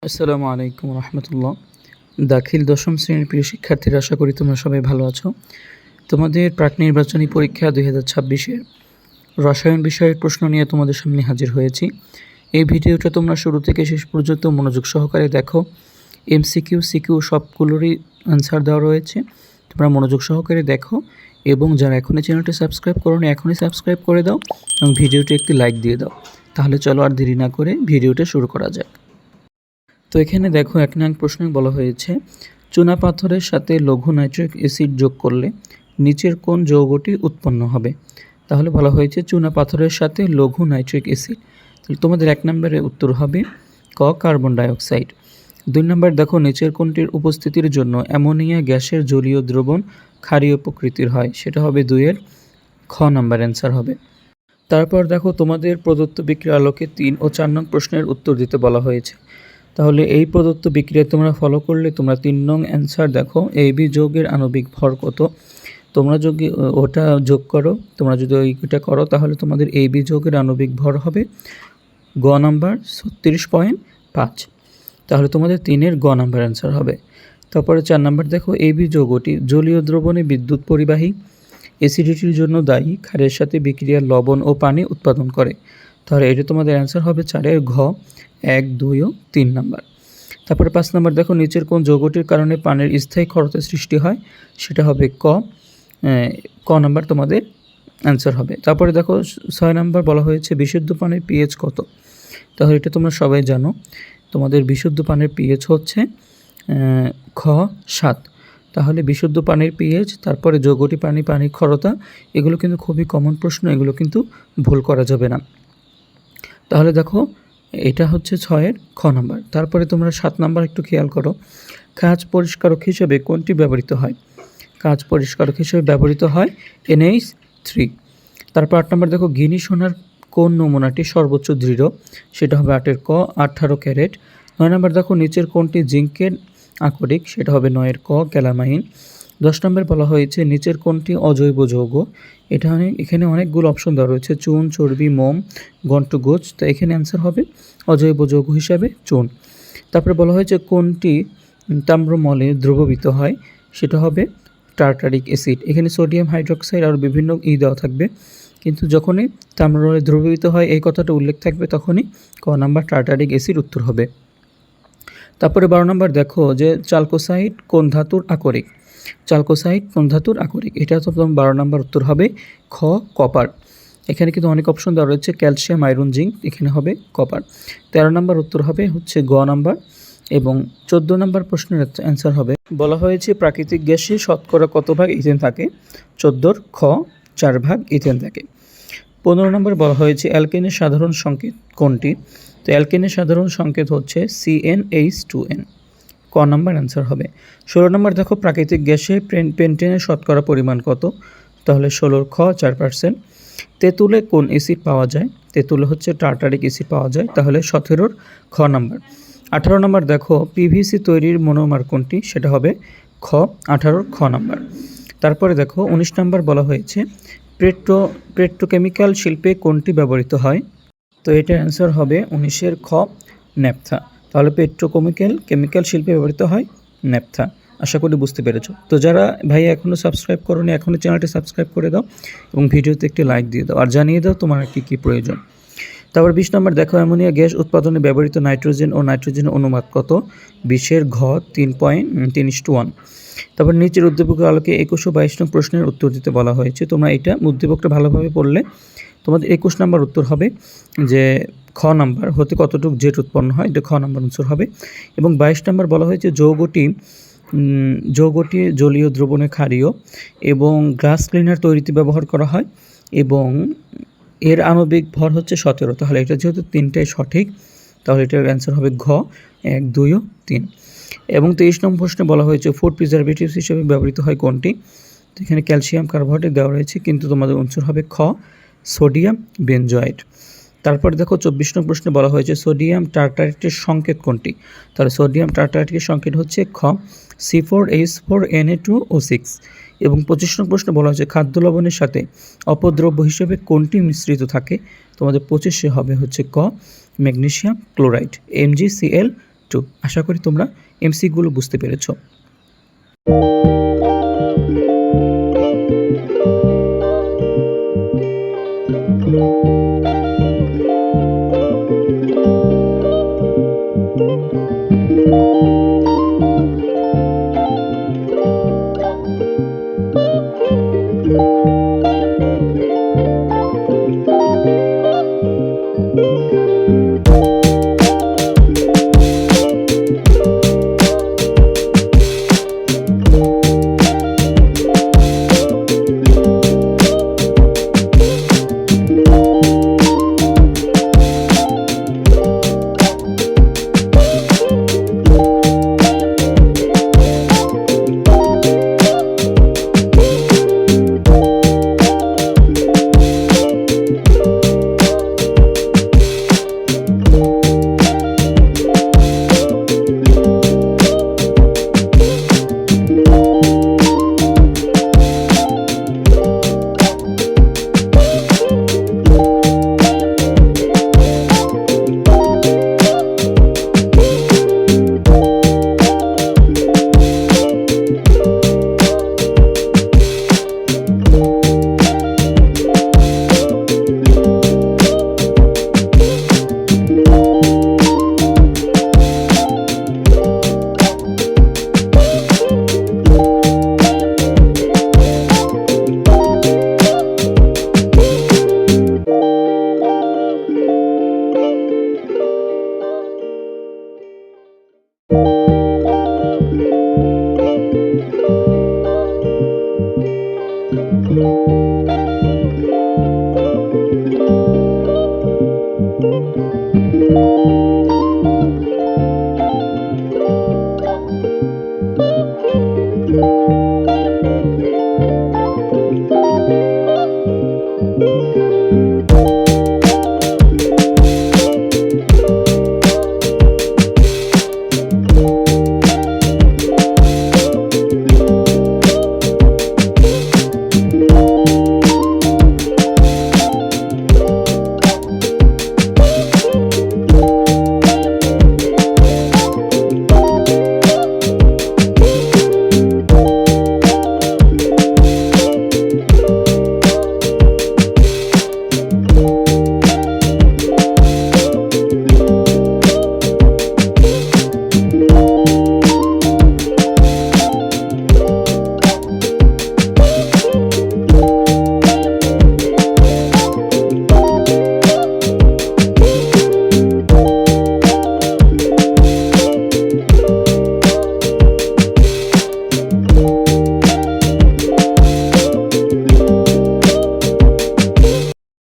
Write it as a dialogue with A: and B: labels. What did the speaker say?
A: আসসালামু আলাইকুম রহমতুল্লাহ। দাখিল দশম শ্রেণীর প্রিয় শিক্ষার্থীরা, আশা করি তোমরা সবাই ভালো আছো। তোমাদের প্রাক নির্বাচনী পরীক্ষা 2026-এর রসায়ন বিষয়ের প্রশ্ন নিয়ে তোমাদের সামনে হাজির হয়েছি। এই ভিডিওটা তোমরা শুরু থেকে শেষ পর্যন্ত মনোযোগ সহকারে দেখো। MCQ CQ সবগুলোরই অ্যান্সার দেওয়া রয়েছে, তোমরা মনোযোগ সহকারে দেখো এবং যারা এখনই চ্যানেলটি সাবস্ক্রাইব করোনি এখনই সাবস্ক্রাইব করে দাও এবং ভিডিওটি একটি লাইক দিয়ে দাও। তাহলে চলো আর দেরি না করে ভিডিওটা শুরু করা যাক। তো এখানে দেখো 1 নং প্রশ্নে বলা হয়েছে চুনা পাথরের সাথে লঘু নাইট্রিক অ্যাসিড যোগ করলে নিচের কোন যৌগটি উৎপন্ন হবে। তাহলে বলা হয়েছে চুনা পাথরের সাথে লঘু নাইট্রিক অ্যাসিড। তাহলে তোমাদের 1 নম্বরে উত্তর হবে ক কার্বন ডাইঅক্সাইড। 2 নম্বর দেখো নিচের কোনটির উপস্থিতির জন্য অ্যামোনিয়া গ্যাসের জলীয় দ্রবণ ক্ষারীয় প্রকৃতির হয়। সেটা হবে 2 এর খ নাম্বার অ্যান্সার হবে। তারপর দেখো তোমাদের প্রদত্ত বিক্রিয়ার আলোকে 3 ও 4 নং প্রশ্নের উত্তর দিতে বলা হয়েছে। তাহলে এই প্রদত্ত বিক্রিয়া তোমরা ফলো করলে তোমরা 3 নং অ্যান্সার দেখো AB যৌগের আণবিক ভর কত। তোমরা যদি ওটা যোগ করো, তোমরা যদি ওইটা করো তাহলে তোমাদের AB যৌগের আণবিক ভর হবে গ নাম্বার 36.5। তাহলে তোমাদের 3 এর গ নাম্বার অ্যান্সার হবে। তারপরে 4 নাম্বার দেখো AB যৌগটি জলীয় দ্রবণে বিদ্যুৎ পরিবাহী, অ্যাসিডিটির জন্য দায়ী, ক্ষারের সাথে বিক্রিয়া লবণ ও পানি উৎপাদন করে। তাহলে এটা তোমাদের অ্যান্সার হবে 4 এর ঘ 1, 2 ও 3 নাম্বার। তারপরে 5 নাম্বার দেখো নিচের কোন যৌগটির কারণে পানির স্থায়ী ক্ষরতের সৃষ্টি হয়। সেটা হবে ক নাম্বার তোমাদের অ্যান্সার হবে। তারপরে দেখো 6 নাম্বার বলা হয়েছে বিশুদ্ধ পানির পিএইচ কত। তাহলে এটা তোমরা সবাই জানো, তোমাদের বিশুদ্ধ পানির পিএইচ হচ্ছে খ 7। তাহলে বিশুদ্ধ পানির পিএইচ, তারপরে যৌগটি পানির ক্ষরতা, এগুলো কিন্তু খুবই কমন প্রশ্ন, এগুলো কিন্তু ভুল করা যাবে না। তাহলে দেখো এটা হচ্ছে 6 এর খ নাম্বার। তারপরে তোমরা 7 নাম্বার একটু খেয়াল করো, কাঁচ পরিষ্কারক হিসেবে কোনটি ব্যবহৃত হয়। কাঁচ পরিষ্কারক হিসেবে ব্যবহৃত হয় NH3। তারপর 8 নাম্বার দেখো গিনি সোনার কোন নমুনাটি সর্বোচ্চ দৃঢ়। সেটা হবে 8 এর ক 18 ক্যারেট। 9 নাম্বার দেখো নিচের কোনটি জিঙ্কের আকরিক। সেটা হবে 9 এর ক ক্যালামাইন। 10 নম্বর বলা হয়েছে নিচের কোনটি অজৈব যৌগ। এখানে অনেকগুলো অপশন দেওয়া রয়েছে, চুন, চর্বি, মোম, গন্টুগোজ। তো এখানে অ্যান্সার হবে অজৈব যৌগ হিসাবে চুন। তারপরে বলা হয়েছে কোনটি তাম্রমলে দ্রবীভূত হয়। সেটা হবে টার্টারিক অ্যাসিড। এখানে সোডিয়াম হাইড্রোক্সাইড আর বিভিন্ন দেওয়া থাকবে, কিন্তু যখনই তাম্রমলে দ্রবীভূত হয় এই কথাটা উল্লেখ থাকবে তখনই ক নাম্বার টার্টারিক অ্যাসিড উত্তর হবে। তারপরে 12 নম্বর দেখো যে চালকোসাইড কোন ধাতুর আকরিক। চালকোসাইড কোন ধাতুর আকরিক, এটা তো 12 নম্বর উত্তর হবে খ কপার। এখানে কিন্তু অনেক অপশন দেওয়া রয়েছে, ক্যালসিয়াম, আয়রন, জিঙ্ক, এখানে হবে কপার। 13 নম্বর উত্তর হবে হচ্ছে গ নাম্বার। এবং 14 নম্বর প্রশ্নের অ্যান্সার হবে বলা হয়েছে প্রাকৃতিক গ্যাসে শতকরা কত ভাগ ইথেন থাকে। 14 খ 4 ভাগ ইথেন থাকে। 15 নম্বর বলা হয়েছে অ্যালকেনের সাধারণ সংকেত কোনটি। তো অ্যালকেনের সাধারণ সংকেত হচ্ছে CnH2n। ক নাম্বার অ্যান্সার হবে। 16 নম্বর দেখো প্রাকৃতিক গ্যাসে পেন্টেনের শতকরা পরিমাণ কত। তাহলে 16 খ 4%। তেঁতুলে কোন অ্যাসিড পাওয়া যায়। তেঁতুলে হচ্ছে টার্টারিক অ্যাসিড পাওয়া যায়। তাহলে 17 খ নাম্বার। 18 নম্বর দেখো PVC তৈরির মনোমার কোনটি। সেটা হবে খ 18 খ নাম্বার। তারপরে দেখো 19 নম্বর বলা হয়েছে পেট্রোকেমিক্যাল শিল্পে কোনটি ব্যবহৃত হয়। তো এটার অ্যান্সার হবে 19 খ ন্যাপথা। তাহলে কেমিক্যাল শিল্পে ব্যবহৃত হয় ন্যাপথা। আশা করি বুঝতে পেরেছো। তো যারা ভাই এখনও সাবস্ক্রাইব করোনি এখনই চ্যানেলটি সাবস্ক্রাইব করে দাও এবং ভিডিওতে একটি লাইক দিয়ে দাও আর জানিয়ে দাও তোমার কী প্রয়োজন। তারপর 20 নম্বর দেখো অ্যামোনিয়া গ্যাস উৎপাদনে ব্যবহৃত নাইট্রোজেন ও নাইট্রোজেনের অনুপাত কত। 20 ঘ 3.3:1। তারপর নিচের উদ্দীপকের আলোকে 21 ও 22 নং প্রশ্নের উত্তর দিতে বলা হয়েছে। তোমরা এটা উদ্দীপকটা ভালোভাবে পড়লে তোমাদের 21 নম্বর উত্তর হবে যে খ নাম্বার হতে কতটুকু জেট উৎপন্ন হয়, এটা খ নাম্বার উত্তর হবে। এবং 22 নম্বর বলা হয়েছে যৌগটি জলীয় দ্রবণে ক্ষারীয় এবং গ্লাস ক্লিনার তৈরিতে ব্যবহার করা হয় এবং এর আণবিক ভর হচ্ছে 17। তাহলে এটা যেহেতু 3টাই সঠিক, তাহলে এটার অ্যান্সার হবে ঘ 1, 2 ও 3। এবং 23 নম্বর প্রশ্নে বলা হয়েছে ফুড প্রিজারভেটিভস হিসেবে ব্যবহৃত হয় কোনটি। তো এখানে ক্যালসিয়াম কার্বোহাইড্রেট দেওয়া রয়েছে, কিন্তু তোমাদের অ্যান্সার হবে খ সোডিয়াম বেনজয়েড। তারপর দেখো 24 নম্বর প্রশ্নে বলা হয়েছে সোডিয়াম টার্টারেটের সংকেত কোনটি। তাহলে সোডিয়াম টার্টারেটের সংকেত হচ্ছে খ C4H4Na2O6। এবং 25 নম্বর প্রশ্নে বলা হয়েছে খাদ্য লবণের সাথে অপদ্রব্য হিসেবে কোনটি মিশ্রিত থাকে। তোমাদের 25-এ হবে হচ্ছে ক ম্যাগনেসিয়াম ক্লোরাইড MgCl টু। আশা করি তোমরা এমসিকিউগুলো বুঝতে পেরেছো।